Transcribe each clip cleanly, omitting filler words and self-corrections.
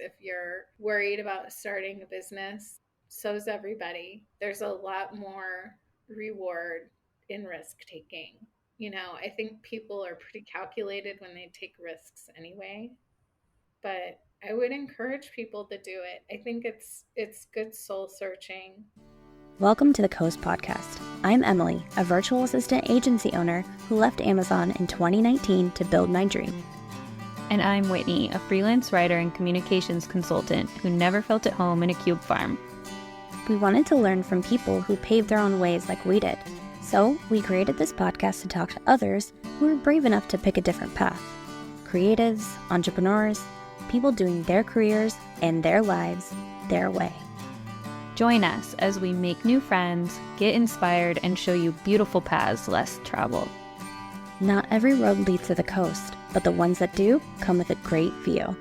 If you're worried about starting a business, so's everybody. There's a lot more reward in risk taking. I think people are pretty calculated when they take risks anyway, but I would encourage people to do it. I think it's good soul searching. Welcome to the Coast Podcast. I'm Emily, a virtual assistant agency owner who left Amazon in 2019 to build my dream. And I'm Whitney, a freelance writer and communications consultant who never felt at home in a cube farm. We wanted to learn from people who paved their own ways like we did. So we created this podcast to talk to others who are brave enough to pick a different path. Creatives, entrepreneurs, people doing their careers and their lives their way. Join us as we make new friends, get inspired, and show you beautiful paths less traveled. Not every road leads to the coast, but the ones that do come with a great view.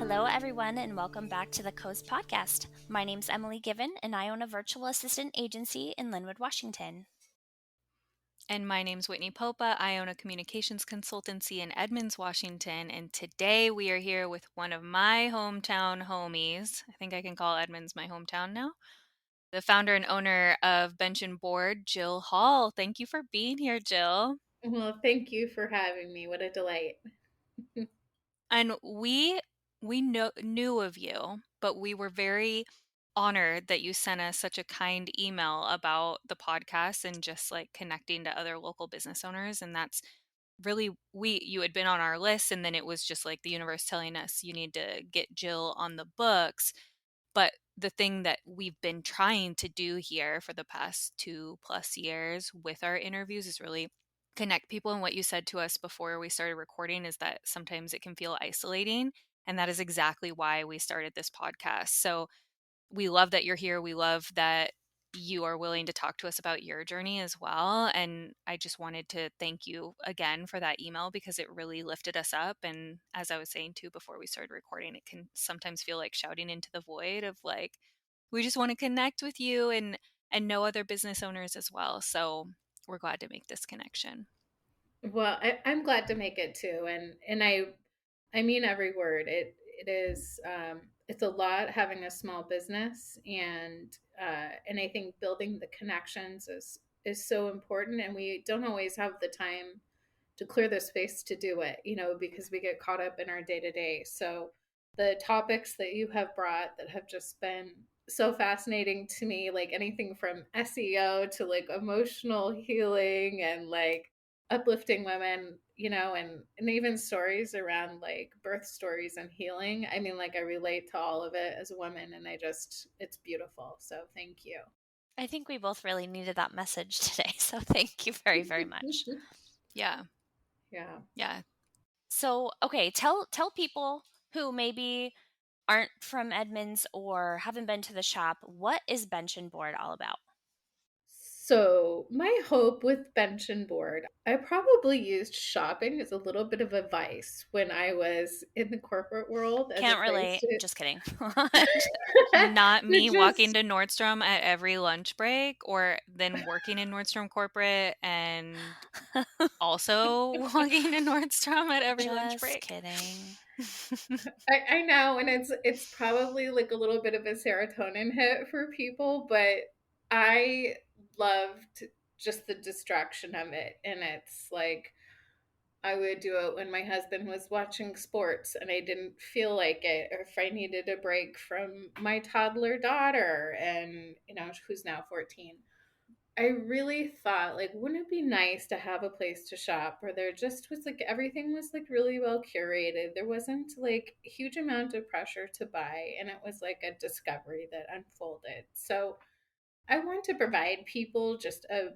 Hello, everyone, and welcome back to the Coast Podcast. My name's Emily Given, and I own a virtual assistant agency in Lynnwood, Washington. And my name's Whitney Popa. I own a communications consultancy in Edmonds, Washington. And today we are here with one of my hometown homies. I think I can call Edmonds my hometown now. The founder and owner of Bench and Board, Jill Hall. Thank you for being here, Jill. Well, thank you for having me. What a delight. And we knew of you, but we were very honored that you sent us such a kind email about the podcast and just like connecting to other local business owners. And that's really, you had been on our list, and then it was just like the universe telling us you need to get Jill on the books. But the thing that we've been trying to do here for the past 2+ years with our interviews is really connect people. And what you said to us before we started recording is that sometimes it can feel isolating. And that is exactly why we started this podcast. So we love that you're here. We love that you are willing to talk to us about your journey as well. And I just wanted to thank you again for that email because it really lifted us up. And as I was saying too before we started recording, it can sometimes feel like shouting into the void of like, we just want to connect with you and know other business owners as well. So we're glad to make this connection. Well, I'm glad to make it too, and I mean every word. It is it's a lot having a small business, and I think building the connections is so important, and we don't always have the time to clear the space to do it, because we get caught up in our day to day. So the topics that you have brought that have just been so fascinating to me, like anything from SEO to like emotional healing and like uplifting women, and even stories around like birth stories and healing. I mean, like I relate to all of it as a woman, and it's beautiful. So thank you. I think we both really needed that message today, so thank you very, very much. Yeah. Yeah. So, okay, tell people who maybe aren't from Edmonds or haven't been to the shop, what is Bench and Board all about? So, my hope with Bench and Board, I probably used shopping as a little bit of a vice when I was in the corporate world. Can't relate. Just kidding. Not me just, walking to Nordstrom at every lunch break, or then working in Nordstrom corporate and also walking to Nordstrom at every lunch break. Just kidding. I know, and it's probably like a little bit of a serotonin hit for people, but I loved just the distraction of it. And it's like I would do it when my husband was watching sports and I didn't feel like it, or if I needed a break from my toddler daughter, and who's now 14. I really thought, like, wouldn't it be nice to have a place to shop where there just was like everything was like really well curated. There wasn't like a huge amount of pressure to buy, and it was like a discovery that unfolded. So I want to provide people just a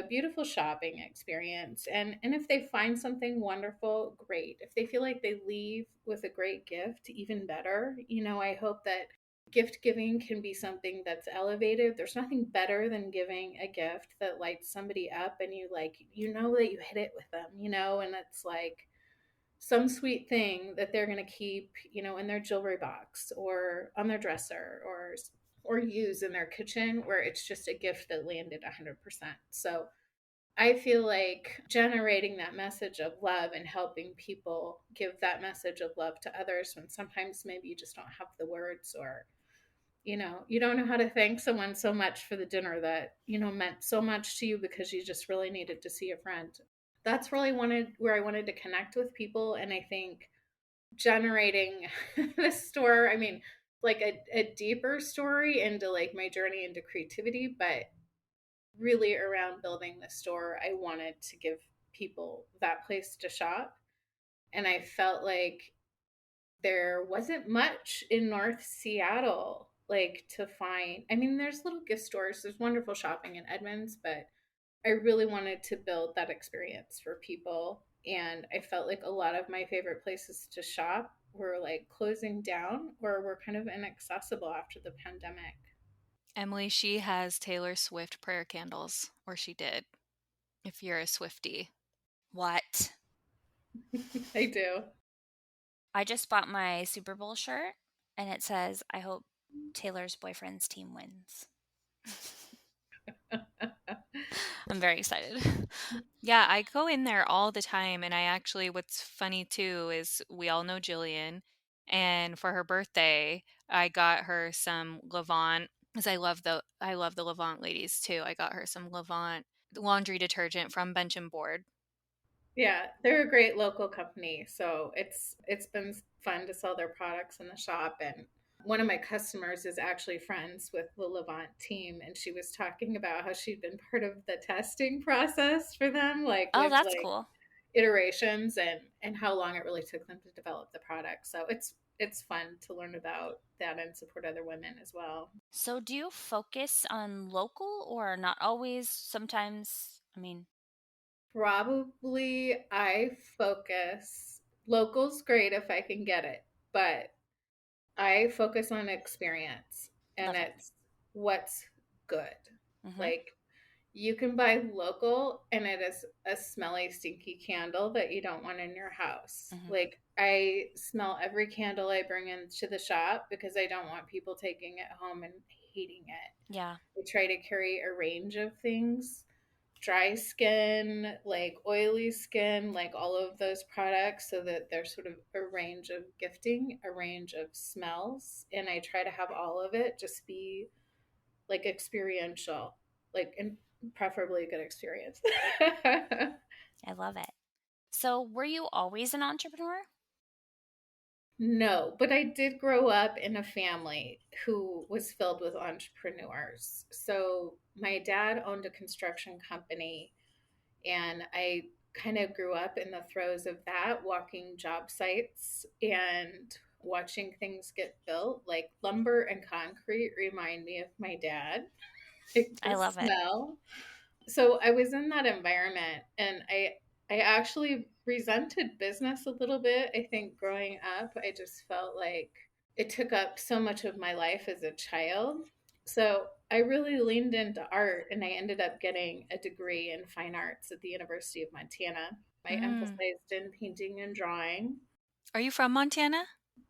beautiful shopping experience, and if they find something wonderful, great. If they feel like they leave with a great gift, even better. I hope that gift giving can be something that's elevated. There's nothing better than giving a gift that lights somebody up, and that you hit it with them, and it's like some sweet thing that they're going to keep, in their jewelry box or on their dresser, or use in their kitchen where it's just a gift that landed 100%. So I feel like generating that message of love and helping people give that message of love to others when sometimes maybe you just don't have the words, or you don't know how to thank someone so much for the dinner that meant so much to you because you just really needed to see a friend. That's really wanted where I wanted to connect with people. And I think generating this store, I mean, like a deeper story into like my journey into creativity, but really around building the store, I wanted to give people that place to shop. And I felt like there wasn't much in North Seattle like to find. I mean, there's little gift stores, there's wonderful shopping in Edmonds, but I really wanted to build that experience for people. And I felt like a lot of my favorite places to shop were like closing down or were kind of inaccessible after the pandemic. Emily, she has Taylor Swift prayer candles, or she did, if you're a Swiftie. What? I do. I just bought my Super Bowl shirt and it says, I hope Taylor's boyfriend's team wins. I'm very excited. Yeah, I go in there all the time, and I actually, what's funny too is we all know Jillian, and for her birthday, I got her some Levant, because I love the Levant ladies too. I got her some Levant laundry detergent from Bench and Board. Yeah, they're a great local company, so it's been fun to sell their products in the shop. And one of my customers is actually friends with the Levant team, and she was talking about how she'd been part of the testing process for them, like Oh, with that's like cool. iterations and how long it really took them to develop the product. So it's fun to learn about that and support other women as well. So do you focus on local or not always? Sometimes, I mean, Probably I focus local's great if I can get it, but I focus on experience and love it. it's what's good. Mm-hmm. Like you can buy local and it is a smelly, stinky candle that you don't want in your house. Mm-hmm. Like I smell every candle I bring into the shop because I don't want people taking it home and hating it. Yeah, I try to carry a range of things, dry skin, like oily skin, like all of those products, so that there's sort of a range of gifting, a range of smells. And I try to have all of it just be like experiential, like, and preferably a good experience. I love it. So were you always an entrepreneur? No, but I did grow up in a family who was filled with entrepreneurs. So my dad owned a construction company, and I kind of grew up in the throes of that, walking job sites and watching things get built. Like lumber and concrete remind me of my dad, like I the love it. smell. So I was in that environment, and I actually resented business a little bit. I think growing up, I just felt like it took up so much of my life as a child. So I really leaned into art, and I ended up getting a degree in fine arts at the University of Montana. I Mm. emphasized in painting and drawing. Are you from Montana?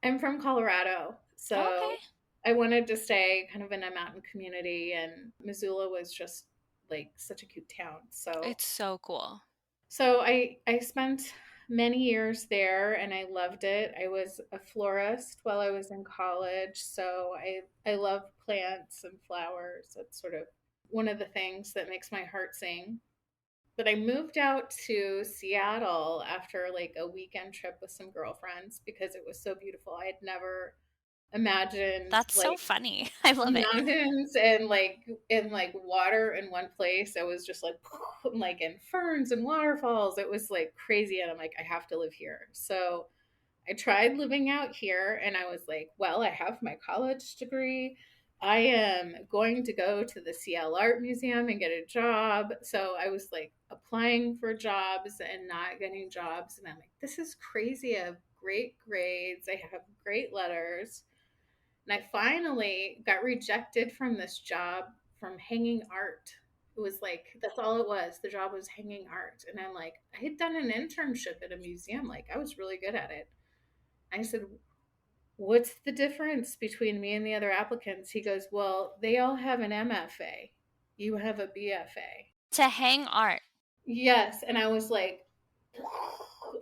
I'm from Colorado, Oh, okay. so I wanted to stay kind of in a mountain community, and Missoula was just like such a cute town. So It's so cool. so I spent many years there and I loved it. I was a florist while I was in college, so I love plants and flowers. That's sort of one of the things that makes my heart sing. But I moved out to Seattle after like a weekend trip with some girlfriends because it was so beautiful. I had never imagined That's so like funny. I love it. mountains and like water in one place. I was just like like in ferns and waterfalls. It was like crazy, and I'm like, I have to live here. So I tried living out here, and I was like, well, I have my college degree. I am going to go to the CL Art Museum and get a job. So I was like applying for jobs and not getting jobs. And I'm like, this is crazy. I have great grades. I have great letters. And I finally got rejected from this job from hanging art. It was like, that's all it was. The job was hanging art. And I'm like, I had done an internship at a museum. Like, I was really good at it. I said, what's the difference between me and the other applicants? He goes, well, they all have an MFA. You have a BFA. To hang art. Yes. And I was like,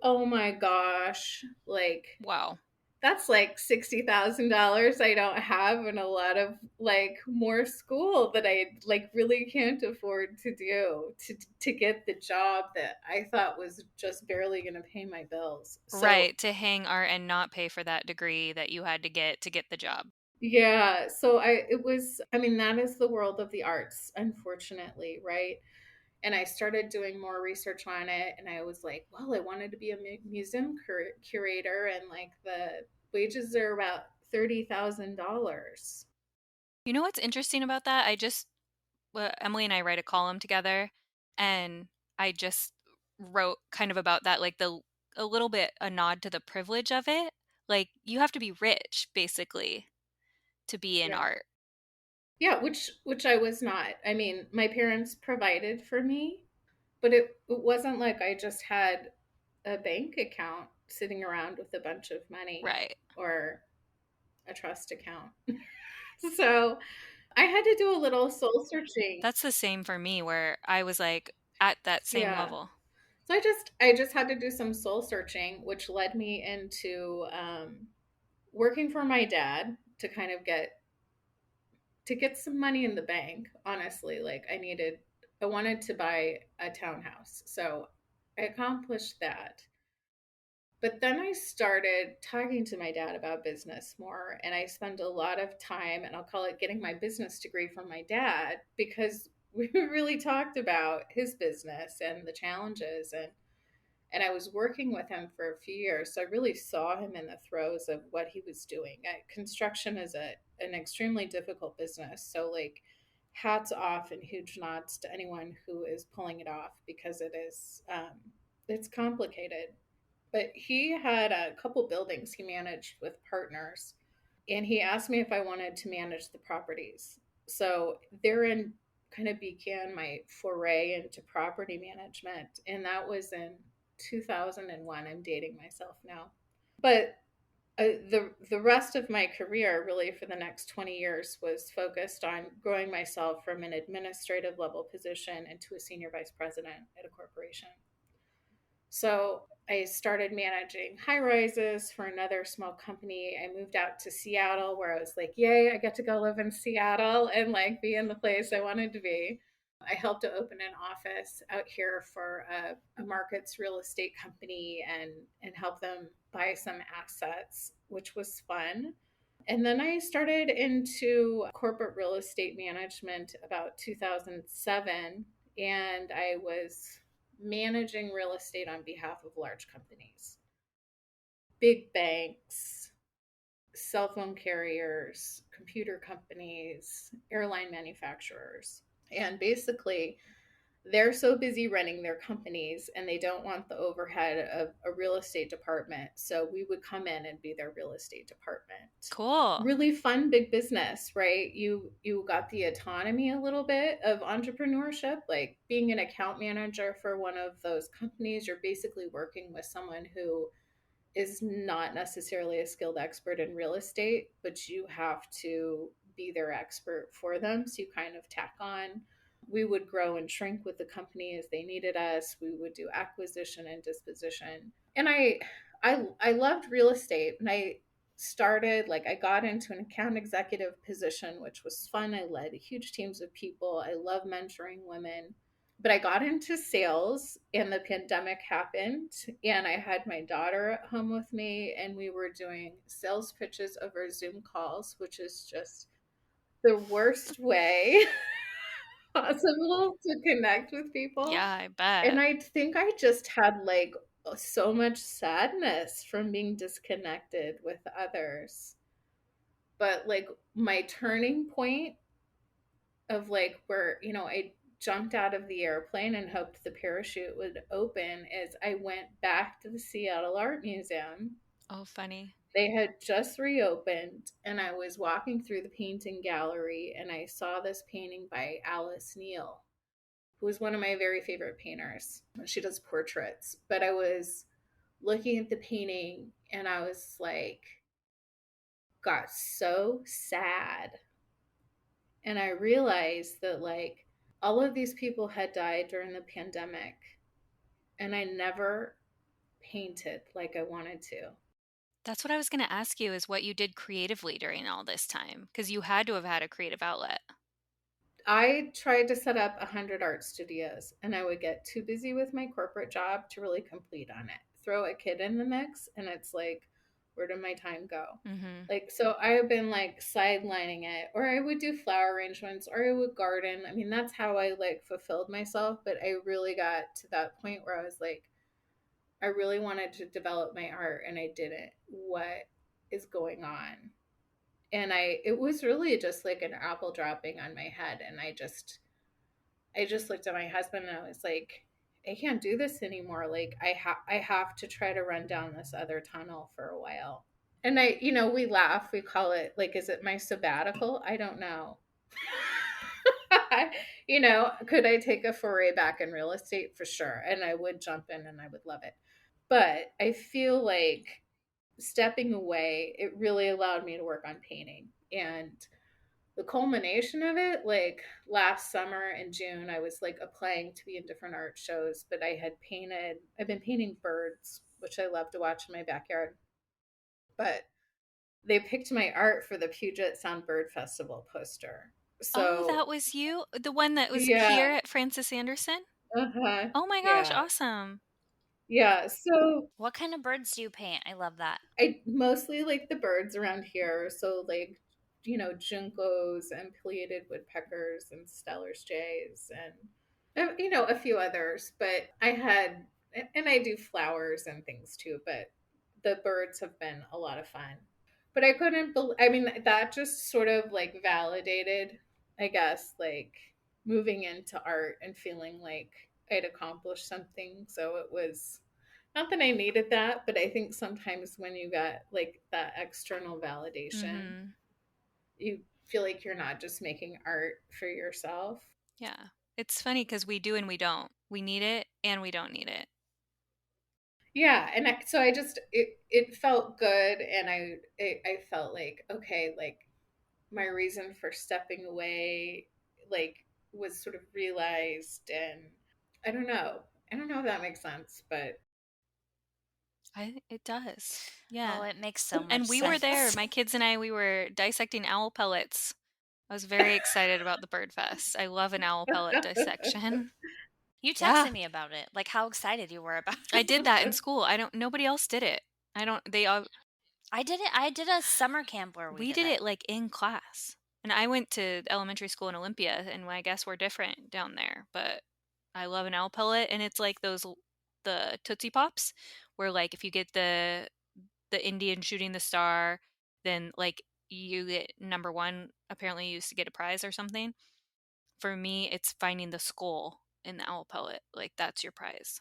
oh my gosh. Like, Wow. that's like $60,000 I don't have, and a lot of like more school that I like really can't afford to do to get the job that I thought was just barely going to pay my bills. So Right, to hang art and not pay for that degree that you had to get the job. yeah, so it was, I mean, that is the world of the arts, unfortunately, right? And I started doing more research on it, and I was like, well, I wanted to be a museum curator, and like the wages are about $30,000. You know what's interesting about that? Well, Emily and I write a column together, and I just wrote kind of about that, like a little bit a nod to the privilege of it. Like you have to be rich basically to be in Yeah. art. Yeah, which I was not. I mean, my parents provided for me, but it wasn't like I just had a bank account sitting around with a bunch of money Right. or a trust account. So I had to do a little soul searching. That's the same for me where I was like at that same Yeah. level. So I just had to do some soul searching, which led me into working for my dad to kind of get some money in the bank. Honestly, like I wanted to buy a townhouse, so I accomplished that. But then I started talking to my dad about business more, and I spent a lot of time, and I'll call it getting my business degree from my dad, because we really talked about his business and the challenges, and I was working with him for a few years, so I really saw him in the throes of what he was doing. Construction is an extremely difficult business, so like hats off and huge nods to anyone who is pulling it off, because it's complicated. But he had a couple buildings he managed with partners, and he asked me if I wanted to manage the properties. So therein kind of began my foray into property management, and that was in 2001. I'm dating myself now, but the rest of my career, really for the next 20 years, was focused on growing myself from an administrative level position into a senior vice president at a corporation. So I started managing high rises for another small company. I moved out to Seattle, where I was like, yay, I get to go live in Seattle and like be in the place I wanted to be. I helped to open an office out here for a markets real estate company, and help them buy some assets, which was fun. And then I started into corporate real estate management about 2007, and I was managing real estate on behalf of large companies, big banks, cell phone carriers, computer companies, airline manufacturers. And basically, they're so busy running their companies, and they don't want the overhead of a real estate department. So we would come in and be their real estate department. Cool. Really fun big business, right? You got the autonomy a little bit of entrepreneurship, like being an account manager for one of those companies. You're basically working with someone who is not necessarily a skilled expert in real estate, but you have to be their expert for them. So you kind of tack on. We would grow and shrink with the company as they needed us. We would do acquisition and disposition. And I loved real estate, and I got into an account executive position, which was fun. I led huge teams of people. I love mentoring women. But I got into sales, and the pandemic happened, and I had my daughter at home with me, and we were doing sales pitches over Zoom calls, which is just the worst way possible to connect with people. Yeah, I And bet. I think I just had like so much sadness from being disconnected with others. But like my turning point of like where, I jumped out of the airplane and hoped the parachute would open is I went back to the Seattle Art Museum. Oh, funny. They had just reopened, and I was walking through the painting gallery, and I saw this painting by Alice Neal, who is one of my very favorite painters. She does portraits, but I was looking at the painting, and I was like, got so sad. And I realized that like all of these people had died during the pandemic, and I never painted like I wanted to. That's what I was going to ask you, is what you did creatively during all this time, because you had to have had a creative outlet. I tried to set up 100 art studios, and I would get too busy with my corporate job to really complete on it. Throw a kid in the mix, and it's like, where did my time go? Mm-hmm. Like, so I have been like sidelining it, or I would do flower arrangements, or I would garden. I mean, that's how I like fulfilled myself. But I really got to that point where I was like, I really wanted to develop my art, and I didn't. What is going on? And it was really just like an apple dropping on my head, and I just looked at my husband and I was like, I can't do this anymore. Like I have to try to run down this other tunnel for a while. And we laugh. We call it like, is it my sabbatical? I don't know. Could I take a foray back in real estate? For sure. And I would jump in and I would love it. But I feel like stepping away, it really allowed me to work on painting. And the culmination of it, like last summer in June, I was like applying to be in different art shows, but I've been painting birds, which I love to watch in my backyard. But they picked my art for the Puget Sound Bird Festival poster. Oh, So, that was you? The one that was yeah, here at Francis Anderson? uh-huh, Oh my gosh, yeah, awesome. yeah. So What kind of birds do you paint? I love that. I mostly like the birds around here. So, like, juncos and pileated woodpeckers and Steller's jays and, a few others. But and I do flowers and things too, but the birds have been a lot of fun. But I mean, that just sort of like validated, I guess, like moving into art and feeling like I'd accomplished something. So it was not that I needed that, but I think sometimes when you got like that external validation, Mm-hmm. you feel like you're not just making art for yourself. Yeah. It's funny because we do and we don't. We need it and we don't need it. Yeah, and so I just it felt good, and I felt like, okay, like my reason for stepping away like was sort of realized, and I don't know. I don't know if that makes sense, but It does. Oh, Yeah. it makes so much And we were there. sense. My kids and I, we were dissecting owl pellets. I was very excited about the bird fest. I love an owl pellet dissection. You Yeah. texted me about it, like how excited you were about I it. did that in school. Nobody else did it. I don't, they all, I did it. I did a summer camp where we we did did it. it like in class. And I went to elementary school in Olympia, and I guess we're different down there. But I love an owl pellet, and it's like the Tootsie Pops, where like if you get the Indian shooting the star, then like you get number one. Apparently, you used to get a prize or something. For me, it's finding the skull in the owl pellet. Like that's your prize.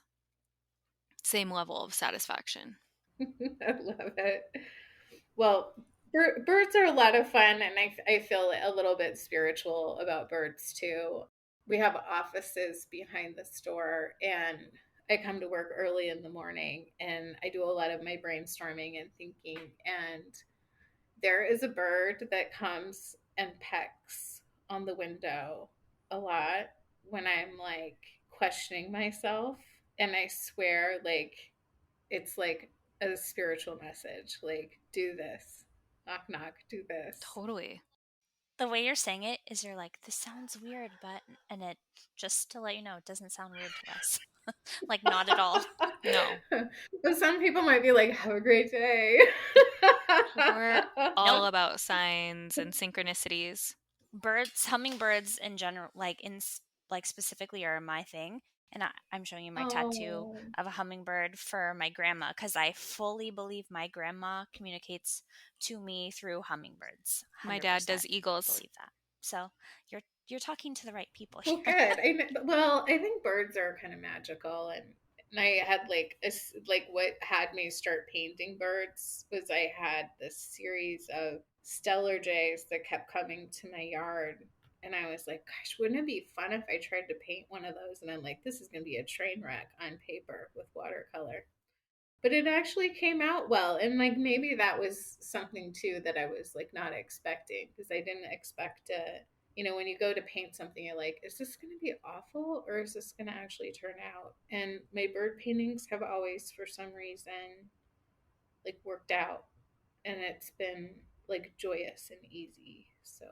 Same level of satisfaction. I love it. Well, birds are a lot of fun, and I feel a little bit spiritual about birds too. We have offices behind the store, and I come to work early in the morning, and I do a lot of my brainstorming and thinking. And there is a bird that comes and pecks on the window a lot when I'm like questioning myself. And I swear, like, it's like a spiritual message, like, do this, knock knock, do this. Totally. The way you're saying it is you're like, this sounds weird, but, and it, just to let you know, it doesn't sound weird to us. Like, not at all. No, But some people might be like, have a great day. we're all No, about signs and synchronicities. birds, hummingbirds in general, like like specifically are my thing. And I'm showing you my tattoo Oh, of a hummingbird for my grandma because I fully believe my grandma communicates to me through hummingbirds. My dad 100% does eagles. believe that. So you're talking to the right people well, here. good. I think birds are kind of magical, and I had like what had me start painting birds was I had this series of stellar jays that kept coming to my yard, and I was like, gosh, wouldn't it be fun if I tried to paint one of those? And I'm like, this is going to be a train wreck on paper with watercolor. but it actually came out well. And like maybe that was something too that I was like not expecting, because I didn't expect to, when you go to paint something, you're like, is this going to be awful or is this going to actually turn out? And my bird paintings have always, for some reason, like worked out, and it's been like joyous and easy. So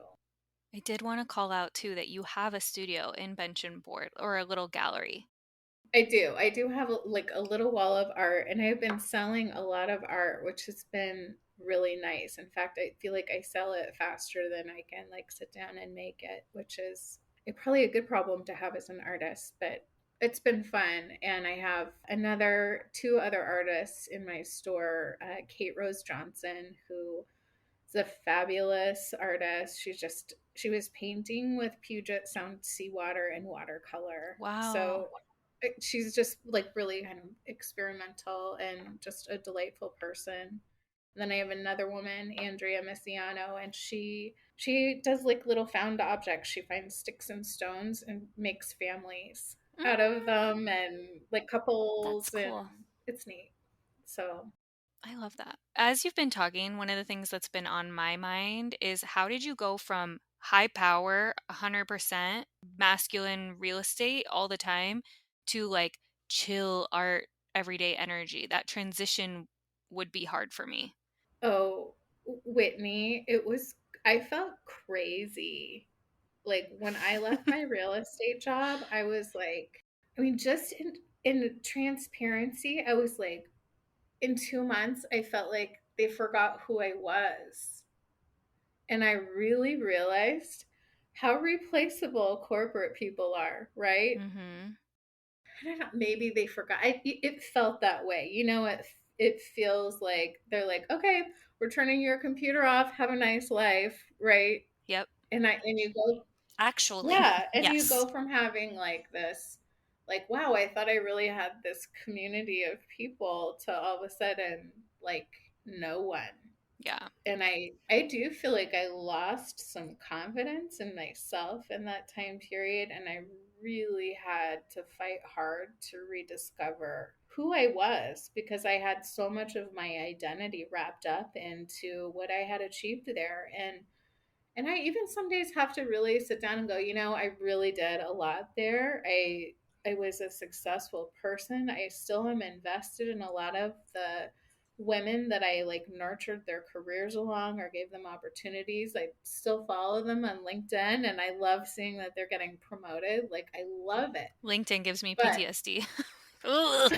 I did want to call out too that you have a studio in Bench and Board, or a little gallery. I do. I do have like a little wall of art, and I've been selling a lot of art, which has been really nice. In fact, I feel like I sell it faster than I can like sit down and make it, which is probably a good problem to have as an artist, but it's been fun. And I have two other artists in my store, Kate Rose Johnson, who is a fabulous artist. She was painting with Puget Sound seawater and watercolor. Wow. So she's just like really kind of experimental and just a delightful person. And then I have another woman, Andrea Messiano, and she does like little found objects. She finds sticks and stones and makes families out of them, and like That's couples, and cool. it's neat. So I love that. As you've been talking, one of the things that's been on my mind is, how did you go from high power, 100% masculine real estate all the time, to like chill art, everyday energy? That transition would be hard for me. oh, Whitney, I felt crazy. Like when I left my real estate job, I was like, I mean, just in transparency, I was like, in 2 months, I felt like they forgot who I was. And I really realized how replaceable corporate people are, right? Mm-hmm. I don't know, maybe they forgot. It felt that way. It feels like they're like, okay, we're turning your computer off. Have a nice life, right? Yep. And you go, Actually, yeah, and you yes. go from having like this, like, wow, I thought I really had this community of people, to all of a sudden like no one. Yeah. And I do feel like I lost some confidence in myself in that time period, and I really had to fight hard to rediscover who I was, because I had so much of my identity wrapped up into what I had achieved there. And I even some days have to really sit down and go, I really did a lot there. I was a successful person. I still am invested in a lot of the women that I like nurtured their careers along or gave them opportunities. I still follow them on LinkedIn, and I love seeing that they're getting promoted. Like I love it. LinkedIn gives me But PTSD. Ugh.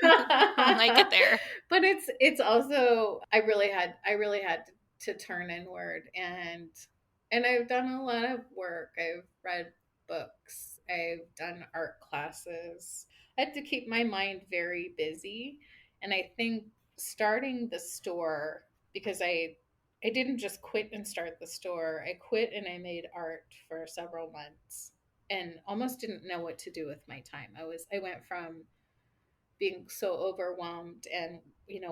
Don't like it there. but it's also I really had to turn inward, and I've done a lot of work. I've read books. I've done art classes. I had to keep my mind very busy, and I think starting the store, because I didn't just quit and start the store. I quit and I made art for several months and almost didn't know what to do with my time. I went from being so overwhelmed and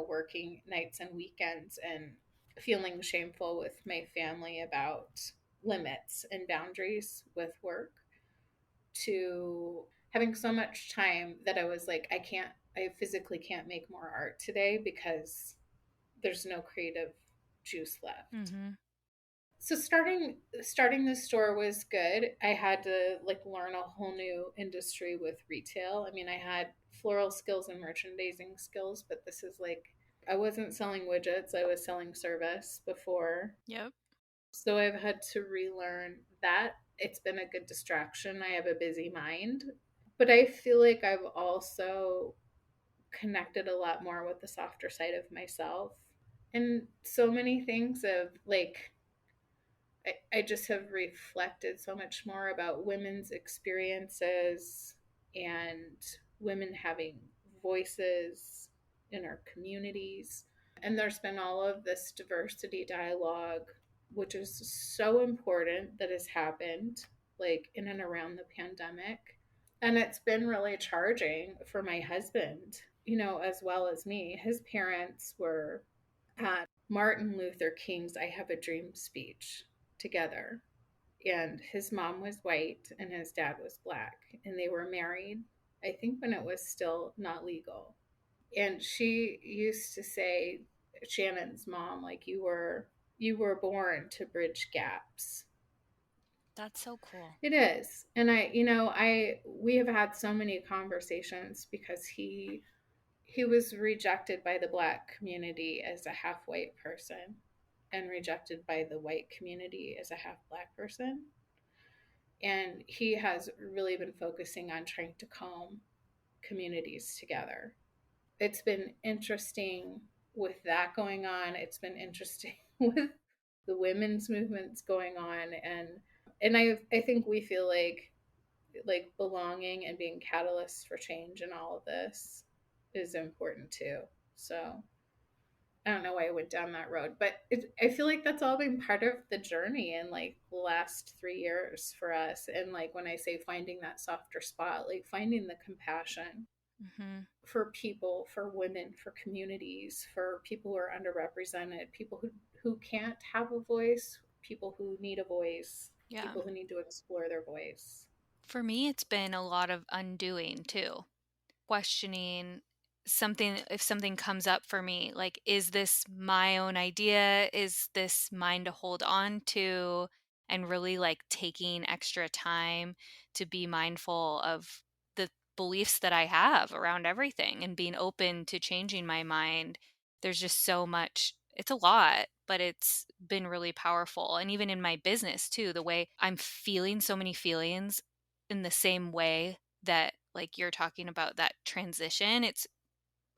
working nights and weekends and feeling shameful with my family about limits and boundaries with work, to having so much time that I was like, I physically can't make more art today because there's no creative juice left. Mm-hmm. So starting the store was good. I had to like learn a whole new industry with retail. I mean, I had floral skills and merchandising skills, but this is like I wasn't selling widgets, I was selling service before. Yep. So I've had to relearn that. It's been a good distraction. I have a busy mind, but I feel like I've also connected a lot more with the softer side of myself. And so many things of like I just have reflected so much more about women's experiences and women having voices in our communities. And there's been all of this diversity dialogue, which is so important, that has happened like in and around the pandemic. And it's been really charging for my husband, as well as me. His parents were at Martin Luther King's I Have a Dream speech together. And his mom was white and his dad was black. And they were married, I think, when it was still not legal. And she used to say, Shannon's mom, like, you were born to bridge gaps. That's so cool. It is. And we have had so many conversations because he was rejected by the Black community as a half white person and rejected by the white community as a half Black person. And he has really been focusing on trying to calm communities together. It's been interesting with that going on. It's been interesting with the women's movements going on, and I think we feel like belonging and being catalysts for change in all of this is important too. So I don't know why I went down that road, but I feel like that's all been part of the journey in like the last 3 years for us. And like when I say finding that softer spot, like finding the compassion Mm-hmm. for people, for women, for communities, for people who are underrepresented, people who can't have a voice, people who need a voice, Yeah. people who need to explore their voice. For me, it's been a lot of undoing too. Questioning something, if something comes up for me, like, is this my own idea? Is this mine to hold on to? And really like taking extra time to be mindful of the beliefs that I have around everything and being open to changing my mind. There's just so much, it's a lot, but it's been really powerful. And even in my business too, the way I'm feeling so many feelings in the same way that like you're talking about that transition, it's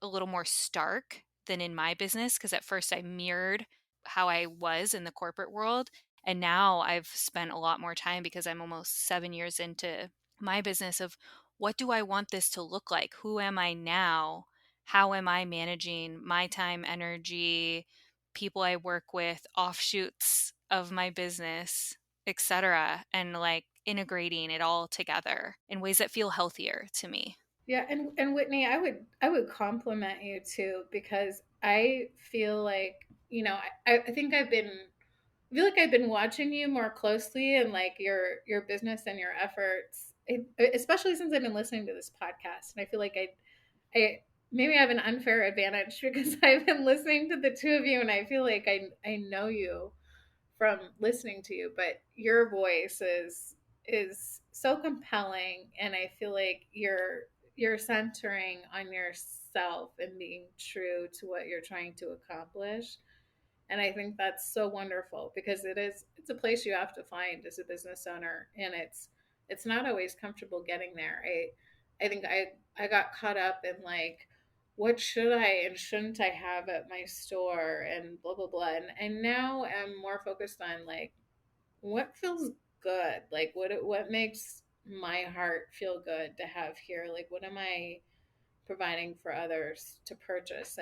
a little more stark than in my business because at first I mirrored how I was in the corporate world, and now I've spent a lot more time because I'm almost 7 years into my business of what do I want this to look like? Who am I now? How am I managing my time, energy, people I work with, offshoots of my business, etc., and like integrating it all together in ways that feel healthier to me. Yeah, and Whitney, I would compliment you too because I feel like I think I feel like I've been watching you more closely and like your business and your efforts, especially since I've been listening to this podcast. And I feel like I maybe I have an unfair advantage because I've been listening to the two of you, and I feel like I know you from listening to you, but your voice is so compelling, and I feel like you're centering on yourself and being true to what you're trying to accomplish. And I think that's so wonderful because it's a place you have to find as a business owner, and it's not always comfortable getting there. I think I got caught up in like what should I and shouldn't I have at my store and blah blah blah, and now I'm more focused on like what feels good, like what makes my heart feel good to have here, like what am I providing for others to purchase.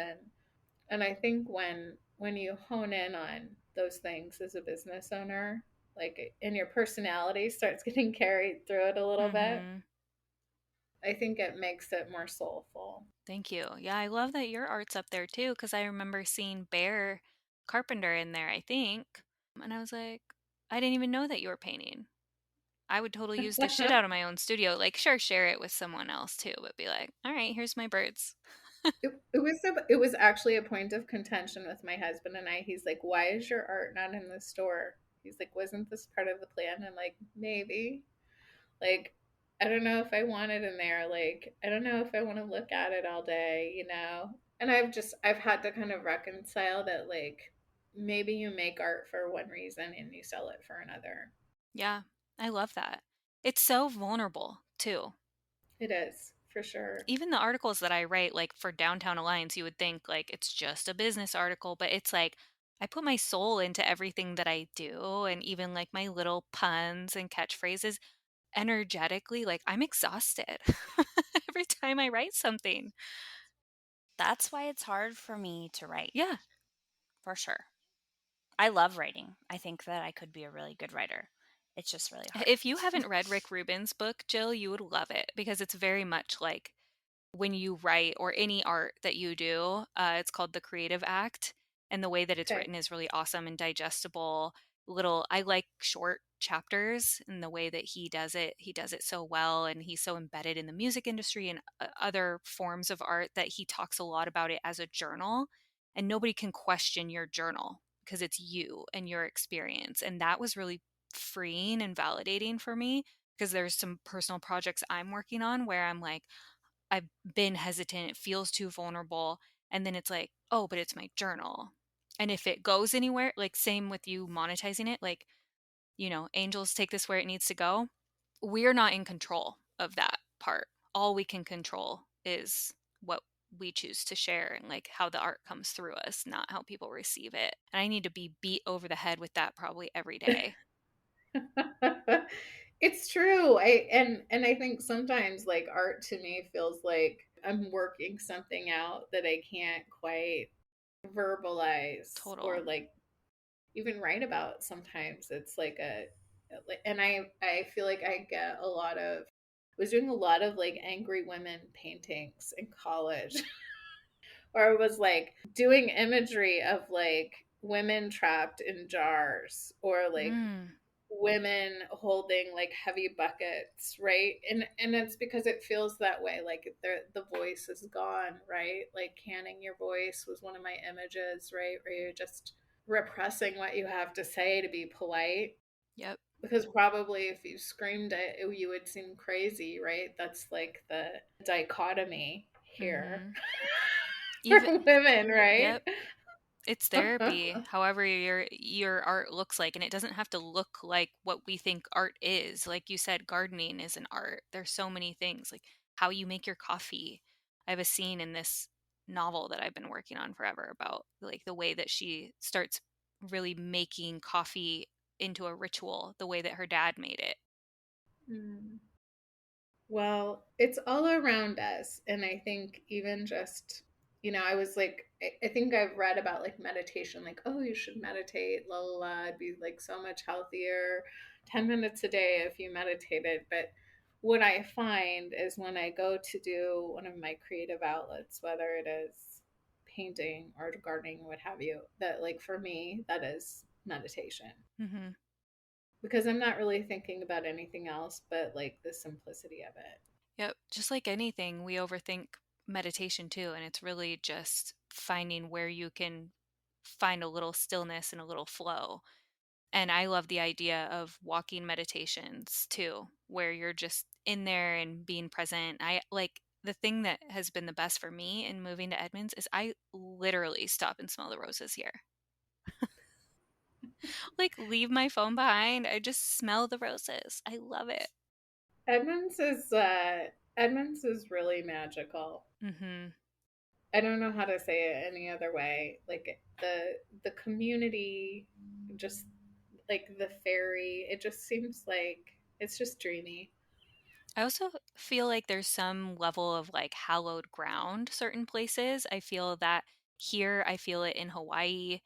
And I think when you hone in on those things as a business owner, like and your personality starts getting carried through it a little bit, Mm-hmm. I think it makes it more soulful. Thank you. Yeah, I love that your art's up there too, because I remember seeing Bear Carpenter in there, I think. And I was like, I didn't even know that you were painting. I would totally use the shit out of my own studio. Like, sure, share it with someone else too, but be like, all right, here's my birds. It was actually a point of contention with my husband and I. He's like, "Why is your art not in the store?" He's like, "Wasn't this part of the plan?" I'm like, "Maybe." Like, I don't know if I want it in there. Like, I don't know if I want to look at it all day. And I've had to kind of reconcile that like maybe you make art for one reason and you sell it for another. Yeah, I love that. It's so vulnerable too. It is, for sure. Even the articles that I write, like for Downtown Alliance, you would think like it's just a business article, but it's like I put my soul into everything that I do, and even like my little puns and catchphrases energetically, like I'm exhausted every time I write something. That's why it's hard for me to write, Yeah. for sure. I love writing. I think that I could be a really good writer. It's just really hard. If you haven't read Rick Rubin's book, Jill, you would love it because it's very much like when you write or any art that you do. It's called The Creative Act. And the way that it's Okay. written is really awesome and digestible. Little, I like short chapters, and the way that he does it so well, and he's so embedded in the music industry and other forms of art that he talks a lot about it as a journal, and nobody can question your journal because it's you and your experience. And that was really freeing and validating for me, because there's some personal projects I'm working on where I'm like, I've been hesitant, it feels too vulnerable. And then it's like, oh, but it's my journal. And if it goes anywhere, like same with you monetizing it, like, angels take this where it needs to go. We're not in control of that part. All we can control is what we choose to share and like how the art comes through us, not how people receive it. And I need to be beat over the head with that probably every day. It's true. And I think sometimes like art to me feels like I'm working something out that I can't quite verbalize or Total. like even write about. Sometimes it's like and I feel like I get a lot of was doing a lot of like angry women paintings in college or I was like doing imagery of like women trapped in jars or like Mm, women holding like heavy buckets, right? And it's because it feels that way, like the voice is gone, right? Like canning your voice was one of my images, right? Where you're just repressing what you have to say to be polite, yep. because probably if you screamed it, you would seem crazy, right? That's like the dichotomy here Mm-hmm. for Even, women, right? yep. It's therapy, however your art looks like, and it doesn't have to look like what we think art is. Like you said, gardening is an art. There's so many things, like how you make your coffee. I have a scene in this novel that I've been working on forever about like the way that she starts really making coffee into a ritual, the way that her dad made it. Mm. Well, it's all around us. And I think even just, I was like, I think I've read about like meditation, like, oh, you should meditate, la la la, it'd be like so much healthier, 10 minutes a day if you meditated. But what I find is when I go to do one of my creative outlets, whether it is painting or gardening, what have you, that like for me, that is meditation Hmm. because I'm not really thinking about anything else but like the simplicity of it. Yep. Just like anything, we overthink meditation too. And it's really just finding where you can find a little stillness and a little flow. And I love the idea of walking meditations too, where you're just in there and being present. I like the thing that has been the best for me in moving to Edmonds is I literally stop and smell the roses here. Like, leave my phone behind. I just smell the roses. I love it. Edmonds is really magical. Mm-hmm. I don't know how to say it any other way. Like the community, just like the ferry, it just seems like it's just dreamy. I also feel like there's some level of like hallowed ground certain places. I feel that here, I feel it in Hawaii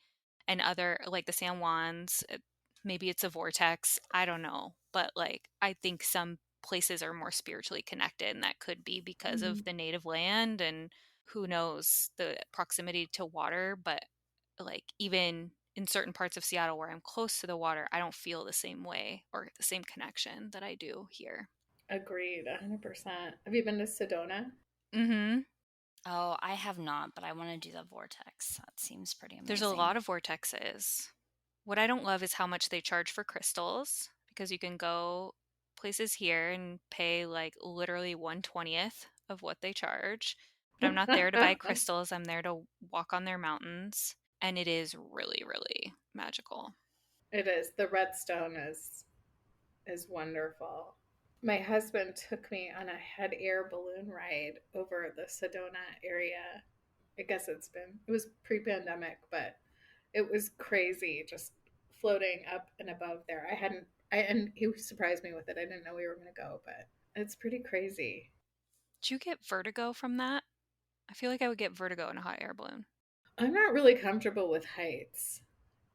and other like the San Juans. Maybe it's a vortex. I don't know. But like, I think some places are more spiritually connected, and that could be because of Mm, the native land and who knows the proximity to water. But like, even in certain parts of Seattle where I'm close to the water, I don't feel the same way or the same connection that I do here. agreed, 100%. Have you been to Sedona? Mm-hmm. Oh, I have not, but I want to do the vortex. That seems pretty There's a amazing. lot of vortexes. What I don't love is how much they charge for crystals, because you can go places here and pay like literally 1/20th of what they charge. But I'm not there to buy crystals. I'm there to walk on their mountains. And it is really, really magical. It is. The Redstone is wonderful. My husband took me on a head air balloon ride over the Sedona area. I guess it was pre-pandemic, but it was crazy just floating up and above there. And he surprised me with it. I didn't know we were going to go, but it's pretty crazy. Did you get vertigo from that? I feel like I would get vertigo in a hot air balloon. I'm not really comfortable with heights.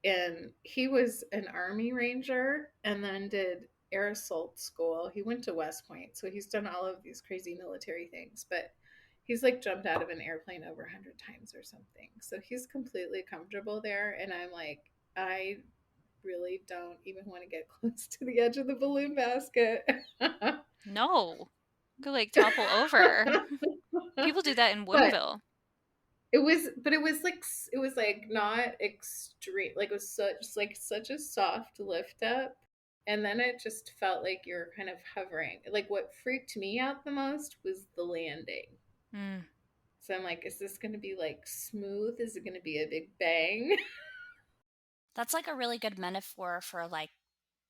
And he was an army ranger and then did air assault school. He went to West Point, so he's done all of these crazy military things, but he's like jumped out of an airplane over 100 times or something. So he's completely comfortable there and I'm like I really don't even want to get close to the edge of the balloon basket. No. Could like topple over. People do that in But Woodville. it was like it was like not extreme. Like it was such a soft lift up, and then it just felt like you're kind of hovering. Like what freaked me out the most was the landing. Mm. So I'm like, is this going to be like smooth? Is it going to be a big bang? That's like a really good metaphor for like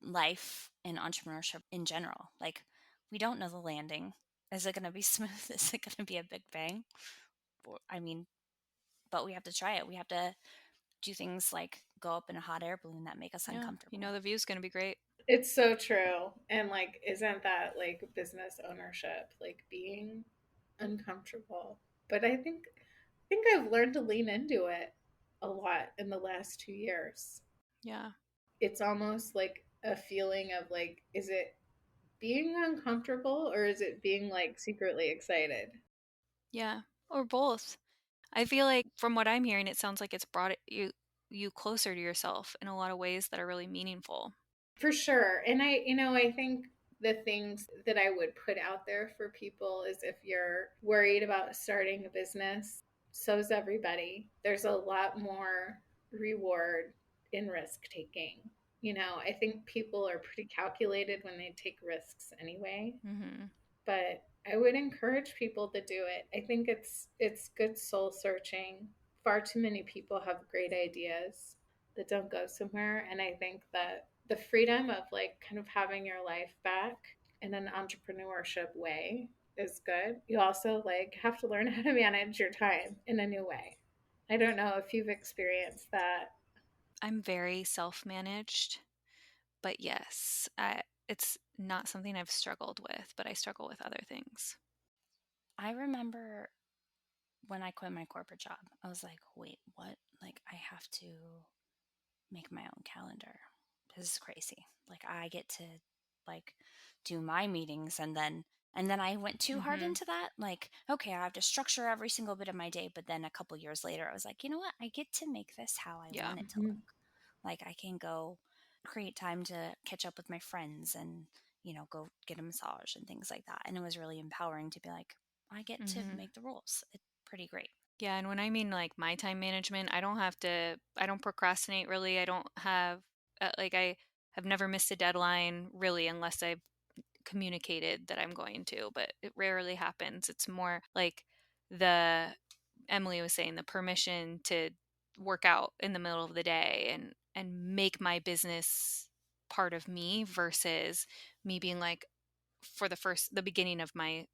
life and entrepreneurship in general. Like, we don't know the landing. Is it going to be smooth? Is it going to be a big bang? I mean, but we have to try it. We have to do things like go up in a hot air balloon that make us Yeah. uncomfortable. You know the view's going to be great. It's so true. And like, isn't that like business ownership? Like being uncomfortable. But I think I've learned to lean into it a lot in the last 2 years. Yeah. It's almost like a feeling of like, is it being uncomfortable or is it being like secretly excited? Yeah. Or both. I feel like from what I'm hearing, it sounds like it's brought you closer to yourself in a lot of ways that are really meaningful. For sure. And I think the things that I would put out there for people is if you're worried about starting a business, so's everybody. There's a lot more reward in risk taking. I think people are pretty calculated when they take risks anyway, Mm-hmm. but I would encourage people to do it. I think it's good soul searching. Far too many people have great ideas that don't go somewhere, and I think that the freedom of like kind of having your life back in an entrepreneurship way is good. You also like have to learn how to manage your time in a new way. I don't know if you've experienced that. I'm very self-managed, but yes, it's not something I've struggled with, but I struggle with other things. I remember when I quit my corporate job, I was like, wait, what? Like, I have to make my own calendar. This is crazy. Like, I get to like do my meetings, and then I went too hard Mm-hmm. into that. Like, okay, I have to structure every single bit of my day, but then a couple years later I was like, you know what? I get to make this how I Yeah. want it to Mhm. look. Like, I can go create time to catch up with my friends and, go get a massage and things like that. And it was really empowering to be like, I get to Mm-hmm. make the rules. It's pretty great. Yeah, and when I mean like my time management, I don't procrastinate really. I don't have like I have never missed a deadline really unless I've communicated that I'm going to, but it rarely happens. It's more like the Emily was saying, the permission to work out in the middle of the day and make my business part of me versus me being like for the beginning of my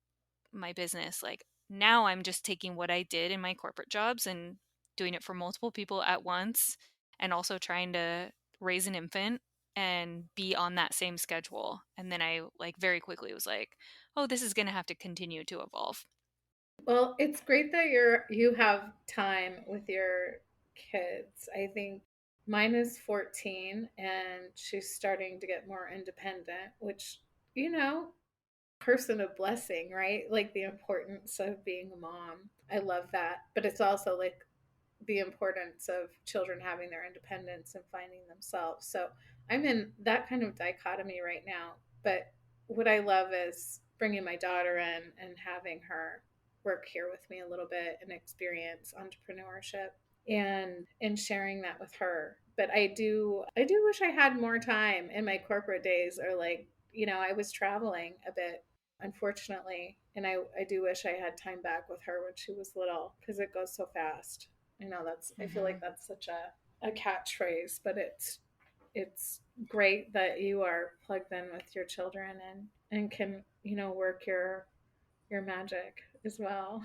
business, like now I'm just taking what I did in my corporate jobs and doing it for multiple people at once and also trying to raise an infant and be on that same schedule. And then I like very quickly was like, oh, this is going to have to continue to evolve. Well, it's great that you have time with your kids. I think mine is 14 and she's starting to get more independent, which, you know, person of blessing, right? Like the importance of being a mom. I love that. But it's also like the importance of children having their independence and finding themselves. So I'm in that kind of dichotomy right now. But what I love is bringing my daughter in and having her work here with me a little bit and experience entrepreneurship and sharing that with her. But I do wish I had more time in my corporate days, or like, I was traveling a bit, unfortunately, and I do wish I had time back with her when she was little because it goes so fast. I feel Mm-hmm. like that's such a catchphrase, but it's great that you are plugged in with your children and can, work your magic as well.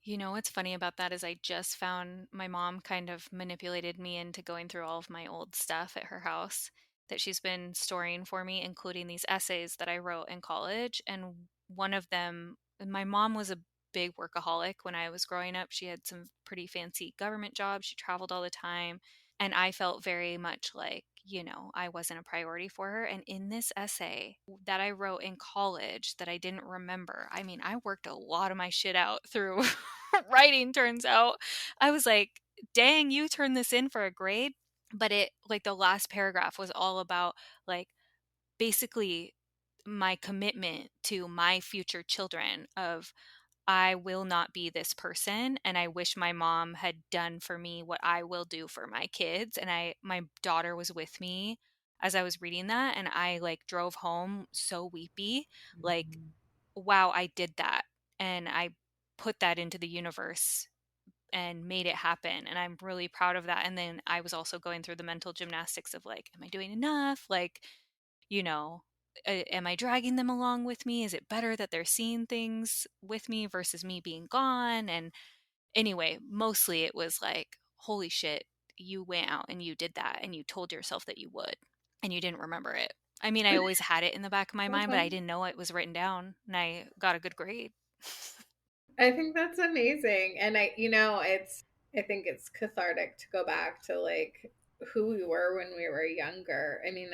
You know what's funny about that is I just found my mom kind of manipulated me into going through all of my old stuff at her house that she's been storing for me, including these essays that I wrote in college. And one of them, my mom was a big workaholic when I was growing up. She had some pretty fancy government jobs, she traveled all the time. And I felt very much like, I wasn't a priority for her. And in this essay that I wrote in college that I didn't remember, I mean, I worked a lot of my shit out through writing, turns out. I was like, dang, you turned this in for a grade. But it, like, the last paragraph was all about, like, basically my commitment to my future children of, I will not be this person, and I wish my mom had done for me what I will do for my kids. And my daughter was with me as I was reading that, and I like drove home so weepy, like, wow, I did that, and I put that into the universe and made it happen, and I'm really proud of that. And then I was also going through the mental gymnastics of like, am I doing enough? Like, you know, am I dragging them along with me? Is it better that they're seeing things with me versus me being gone? And anyway, mostly it was like, holy shit, you went out and you did that and you told yourself that you would, and you didn't remember it. I mean, I always had it in the back of my mind, but I didn't know it was written down, and I got a good grade. I think that's amazing. And I think it's cathartic to go back to like who we were when we were younger. I mean,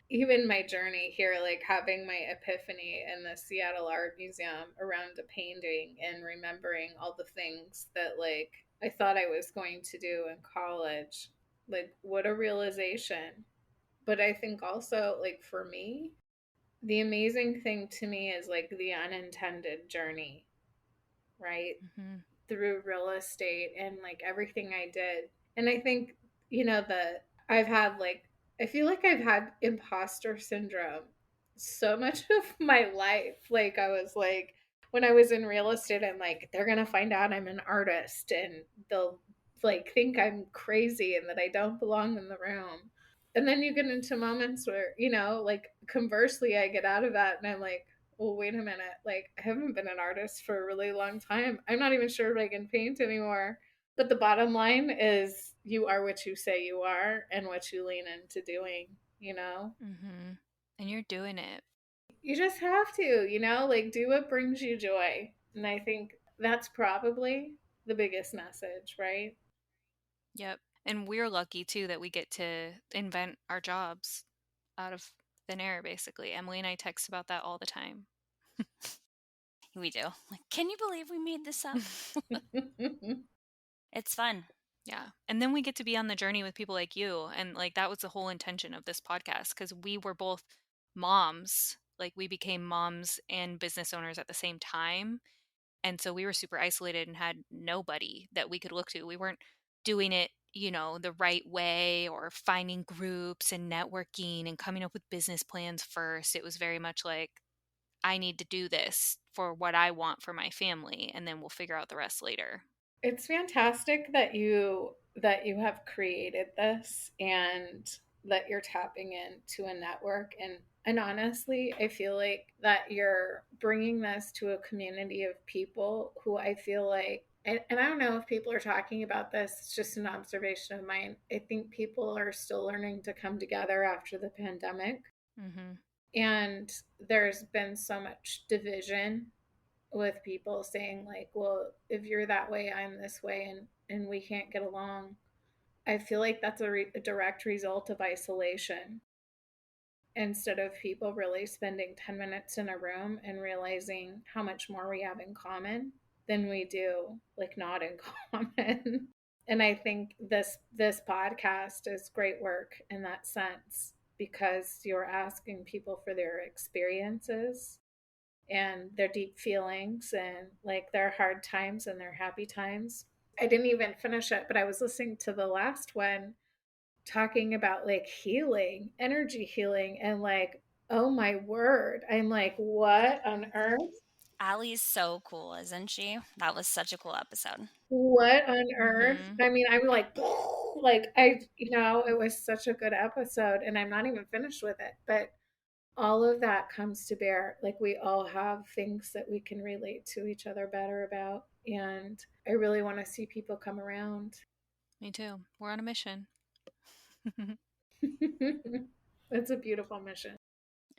even my journey here, like having my epiphany in the Seattle Art Museum around a painting and remembering all the things that like I thought I was going to do in college. Like, what a realization. But I think also, like, for me, the amazing thing to me is like the unintended journey, right? Mm-hmm. Through real estate and like everything I did. And I think, the I've had like I feel like I've had imposter syndrome so much of my life. Like I was like when I was in real estate, I'm like, they're gonna find out I'm an artist and they'll like think I'm crazy and that I don't belong in the room. And then you get into moments where, like conversely, I get out of that and I'm like, well, wait a minute. Like, I haven't been an artist for a really long time. I'm not even sure if I can paint anymore. But the bottom line is you are what you say you are and what you lean into doing, you know? Mm-hmm. And you're doing it. You just have to, like do what brings you joy. And I think that's probably the biggest message, right? Yep. And we're lucky too that we get to invent our jobs out of thin air, basically. Emily and I text about that all the time. We do. Like, can you believe we made this up? It's fun. Yeah. And then we get to be on the journey with people like you. And like that was the whole intention of this podcast, because we were both moms. Like we became moms and business owners at the same time. And so we were super isolated and had nobody that we could look to. We weren't doing it, the right way, or finding groups and networking and coming up with business plans first. It was very much like, I need to do this for what I want for my family, and then we'll figure out the rest later. It's fantastic that you have created this and that you're tapping into a network and honestly, I feel like that you're bringing this to a community of people who I feel like and I don't know if people are talking about this, it's just an observation of mine. I think people are still learning to come together after the pandemic. Mm-hmm. And there's been so much division with people saying like, well, if you're that way, I'm this way, and we can't get along. I feel like that's a direct result of isolation instead of people really spending 10 minutes in a room and realizing how much more we have in common than we do like not in common. And I think this podcast is great work in that sense because you're asking people for their experiences and their deep feelings and like their hard times and their happy times. I didn't even finish it, but I was listening to the last one talking about like healing, energy healing, and like, oh my word. I'm like, what on earth? Allie's so cool, isn't she? That was such a cool episode. What on earth? Mm-hmm. I mean, I'm like, it was such a good episode, and I'm not even finished with it, but all of that comes to bear. Like we all have things that we can relate to each other better about. And I really want to see people come around. Me too. We're on a mission. It's a beautiful mission.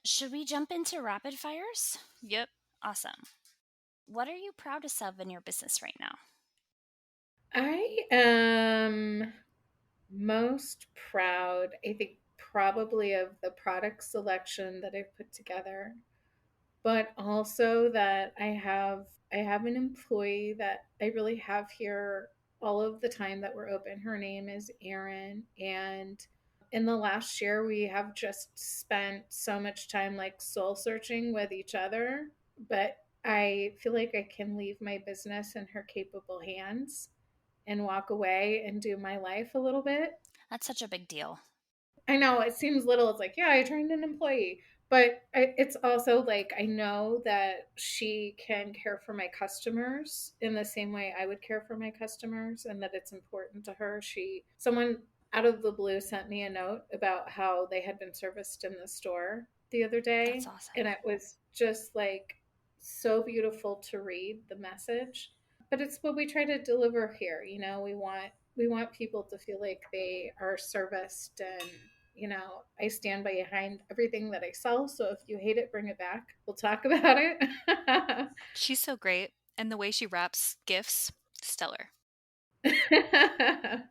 Should we jump into rapid fires? Yep. Awesome. What are you proudest of in your business right now? I am most proud, I think, probably of the product selection that I've put together, but also that I have an employee that I really have here all of the time that we're open. Her name is Erin. And in the last year, we have just spent so much time like soul searching with each other. But I feel like I can leave my business in her capable hands and walk away and do my life a little bit. That's such a big deal. I know it seems little. It's like, yeah, I trained an employee. But it's also like, I know that she can care for my customers in the same way I would care for my customers, and that it's important to her. Someone out of the blue sent me a note about how they had been serviced in the store the other That's day. awesome. And it was just like so beautiful to read the message. But it's what we try to deliver here. We want people to feel like they are serviced, and I stand behind everything that I sell. So if you hate it, bring it back. We'll talk about it. She's so great. And the way she wraps gifts, stellar.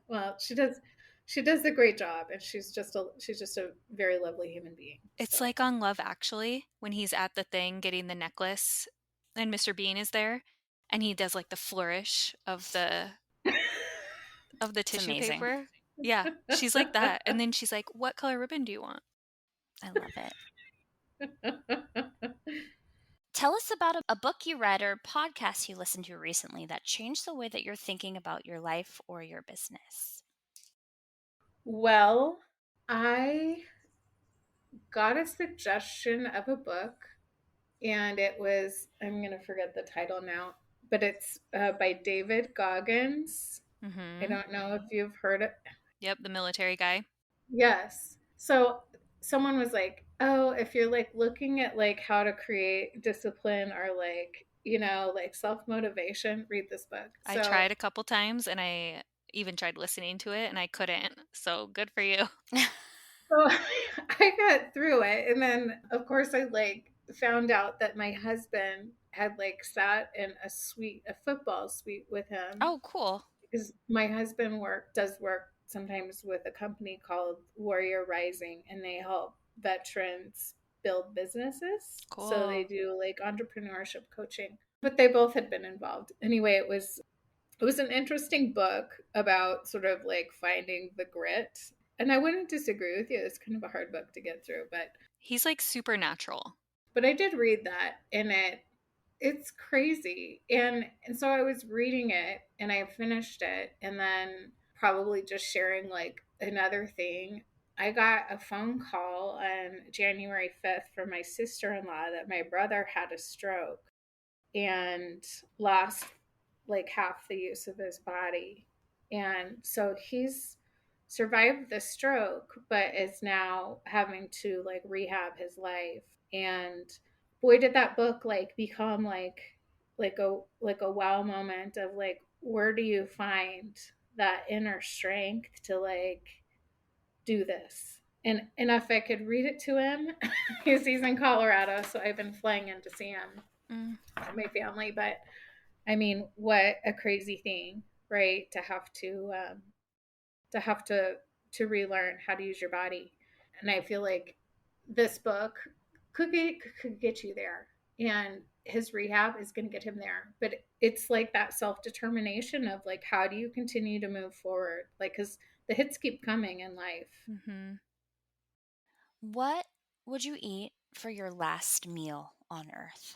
Well, she does a great job, and she's just a very lovely human being. It's So like on Love Actually when he's at the thing getting the necklace and Mr. Bean is there and he does like the flourish of the It's tissue amazing. paper. Yeah, she's like that. And then she's like, "What color ribbon do you want?" I love it. Tell us about a book you read or podcast you listened to recently that changed the way that you're thinking about your life or your business. Well, I got a suggestion of a book, and I'm going to forget the title now, but it's by David Goggins. I Mhm. don't know if you've heard it. Yep, the military guy. Yes. So someone was like, "Oh, if you're like looking at like how to create discipline or like, like self-motivation, read this book." I tried a couple times and I even tried listening to it and I couldn't. So good for you. So I got through it, and then of course I like found out that my husband had like sat in a football suite with him, Oh, cool. because my husband does work sometimes with a company called Warrior Rising, and they help veterans build businesses. So they Cool. do like entrepreneurship coaching. But they both had been involved. Anyway, it was an interesting book about sort of like finding the grit. And I wouldn't disagree with you. It's kind of a hard book to get through, He's like supernatural. but I did read that, and it's crazy. And so I was reading it, and I finished it, and then probably just sharing like another thing. I got a phone call on January 5th from my sister-in-law that my brother had a stroke and lost like half the use of his body. And so he's survived the stroke, but is now having to like rehab his life. And boy, did that book like become like a wow moment of like, where do you find that inner strength to like do this? And if I could read it to him, because he's in Colorado, so I've been flying in to see him Mm. and my family. But I mean, what a crazy thing, right? To have to relearn how to use your body. And I feel like this book could get you there, and his rehab is going to get him there. But it's like that self determination of like, how do you continue to move forward? Like, because the hits keep coming in life. Mhm. What would you eat for your last meal on Earth?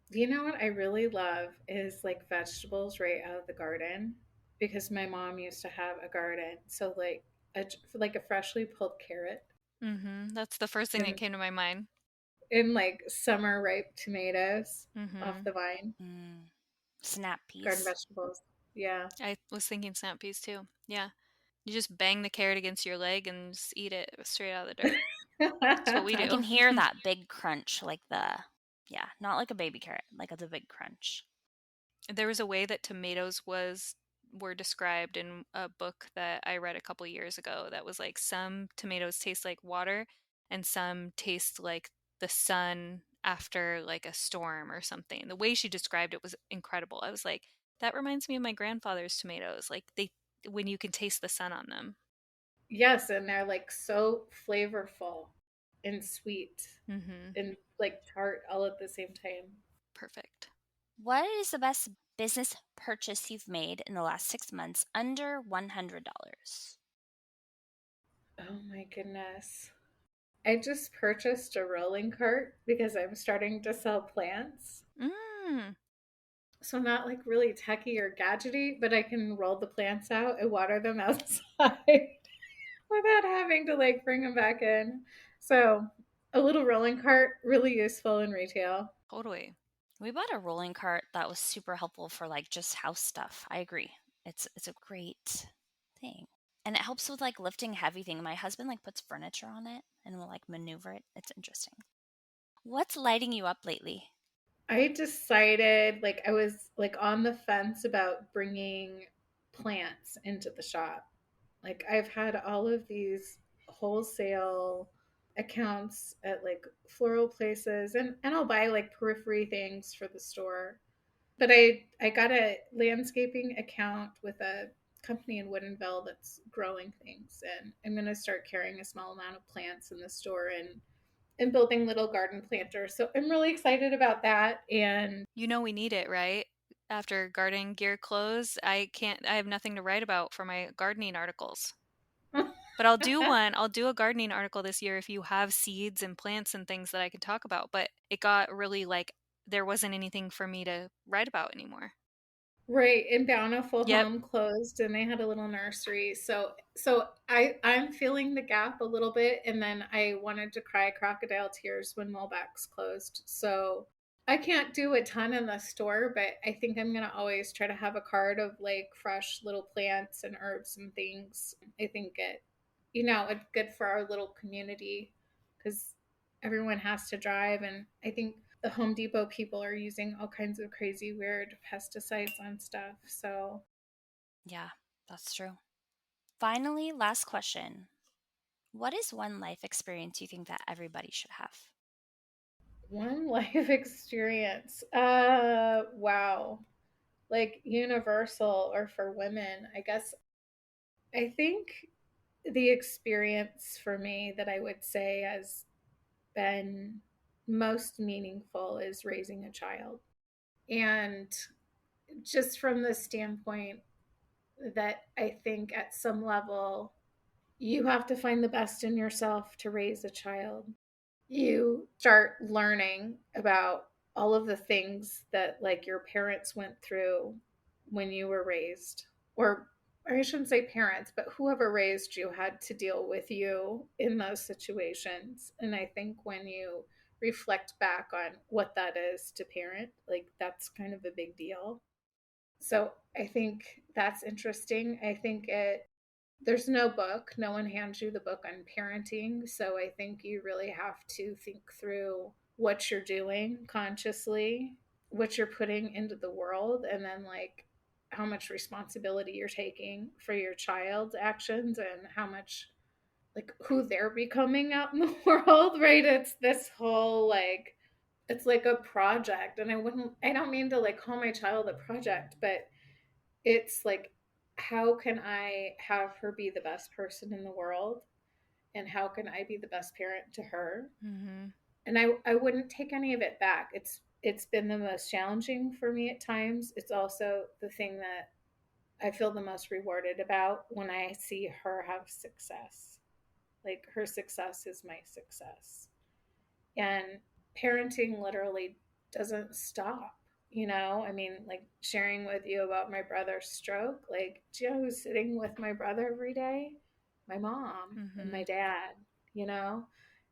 You know what I really love is like vegetables right out of the garden, because my mom used to have a garden. So like a freshly pulled carrot, Mhm. That's the first thing that and came to my mind. like summer ripe tomatoes off Mhm. the vine, Mm, snap garden peas. vegetables. Yeah. I was thinking snap peas too. Yeah. You just bang the carrot against your leg and just eat it straight out of the dirt. That's what we I do. can hear that big crunch, yeah, not like a baby carrot, like the big crunch. There was a way that tomatoes were described in a book that I read a couple years ago that was like some tomatoes taste like water and some taste like the sun after like a storm or something. The way she described it was incredible. I was like, that reminds me of my grandfather's tomatoes. Like they when you can taste the sun on them. Yes, and they're like so flavorful and sweet Mhm. and like tart all at the same time. Perfect. What is the best business purchase you've made in the last 6 months under $100? Oh my goodness. I just purchased a rolling cart because I'm starting to sell plants. Mm, So I'm not like really techy or gadgety, but I can roll the plants out and water them outside without having to like bring them back in. So a little rolling cart, really useful in retail. totally. We bought a rolling cart that was super helpful for like just house stuff. I agree. It's a great thing. And it helps with like lifting heavy thing. My husband like puts furniture on it and will like maneuver it. It's interesting. What's lighting you up lately? I decided like I was like on the fence about bringing plants into the shop. Like I've had all of these wholesale accounts at like floral places and I'll buy like periphery things for the store. But I got a landscaping account with a company in Woodinville that's growing things and I'm going to start carrying a small amount of plants in the store and building little garden planters. So I'm really excited about that. And You know we need it, right? After gardening gear closed, I have nothing to write about for my gardening articles. But I'll do one. I'll do a gardening article this year if you have seeds and plants and things that I can talk about. But it got really like there wasn't anything for me to write about anymore. right, and Bountiful Yep. Home closed and they had a little nursery. So I'm feeling the gap a little bit and then I wanted to cry crocodile tears when Mulbeck's closed. So I can't do a ton in the store, but I think I'm gonna always try to have a cart of like fresh little plants and herbs and things. I think it's good for our little community because everyone has to drive and I think the Home Depot people are using all kinds of crazy weird pesticides on stuff. So Yeah, that's true. Finally, last question. What is one life experience you think that everybody should have? one life experience. Wow. Like universal or for women, I guess I think the experience for me that I would say has been most meaningful is raising a child. And just from the standpoint that I think at some level you have to find the best in yourself to raise a child. You start learning about all of the things that like your parents went through when you were raised, or I shouldn't say parents, but whoever raised you had to deal with you in those situations. And I think when you reflect back on what that is to parent, like that's kind of a big deal. So I think that's interesting. I think there's no book. No one hands you the book on parenting. So I think you really have to think through what you're doing consciously, what you're putting into the world, and then like how much responsibility you're taking for your child's actions and how much like who they're becoming out in the world, right? It's this whole like it's like a project and I don't mean to like call my child a project, but it's like how can I have her be the best person in the world and how can I be the best parent to her? Mm-hmm. And I wouldn't take any of it back. It's been the most challenging for me at times. It's also the thing that I feel the most rewarded about when I see her have success. Like her success is my success. And parenting literally doesn't stop. I mean, like sharing with you about my brother's stroke, like, do you know who's sitting with my brother every day? My mom and Mm-hmm. my dad, you know,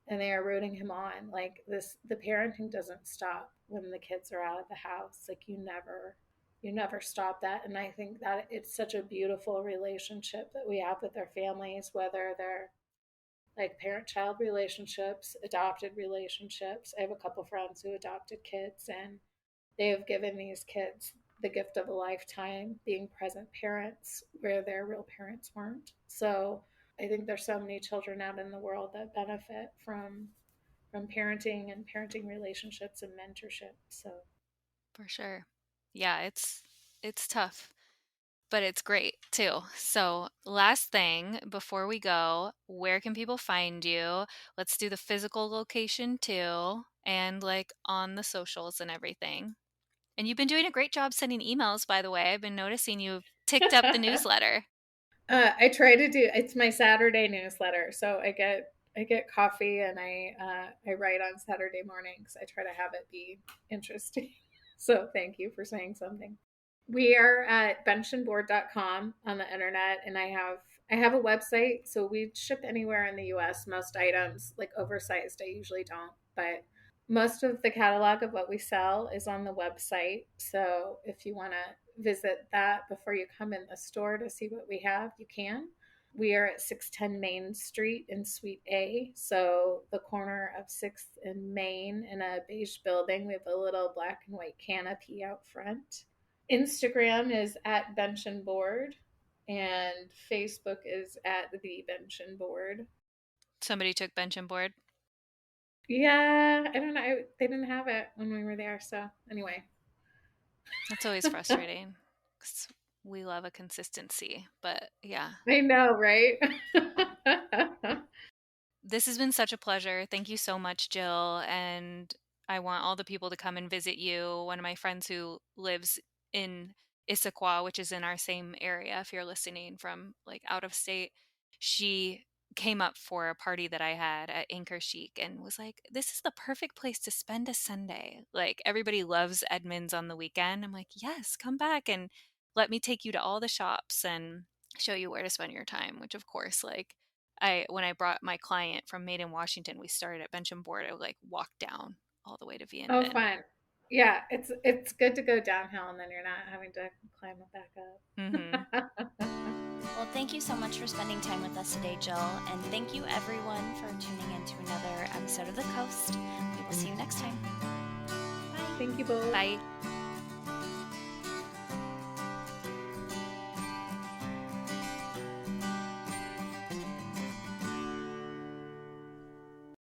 and they are rooting him on. Like, the parenting doesn't stop when the kids are out of the house. Like, you never stop that. And I think that it's such a beautiful relationship that we have with our families, whether they're like parent child relationships, adopted relationships. I have a couple friends who adopted kids, and they have given these kids the gift of a lifetime being present parents where their real parents weren't. So I think there's so many children out in the world that benefit from parenting and parenting relationships and mentorship. So For sure. Yeah, it's tough, but it's great too. So, last thing before we go, where can people find you? Let's do the physical location too, and like on the socials and everything. And you've been doing a great job sending emails, by the way. I've been noticing you've ticked up the newsletter. I try to do, it's my Saturday newsletter. So I get coffee and I write on Saturday mornings. I try to have it be interesting. So thank you for saying something. We are at benchandboard.com on the internet, and I have a website, so we ship anywhere in the US. Most items, like oversized, I usually don't, but most of the catalog of what we sell is on the website. So if you want to visit that before you come in the store to see what we have, you can. We are at 610 Main Street in Suite A, so the corner of 6th and Main, in a beige building. We have a little black and white canopy out front. Instagram is at Bench and Board, and Facebook is at the Bench and Board. Somebody took bench and board. Yeah, I don't know. They didn't have it when we were there. So anyway, That's always frustrating. 'Cause we love a consistency, but yeah. I know, right? This has been such a pleasure. Thank you so much, Jill. And I want all the people to come and visit you. One of my friends who lives in Issaquah, which is in our same area, if you're listening from like out of state, she came up for a party that I had at Anchor Chic and was like, this is the perfect place to spend a Sunday. Like everybody loves Edmonds on the weekend. I'm like, yes, come back and let me take you to all the shops and show you where to spend your time, which of course, like when I brought my client from Made in Washington, we started at Bench and Board. I would like walk down all the way to Oh, Vietnam. fun. Yeah, it's good to go downhill and then you're not having to climb it back up. Mm-hmm. Well, thank you so much for spending time with us today, Jill. And thank you, everyone, for tuning in to another episode of The Coast. We will see you next time. Bye. Thank you both. Bye.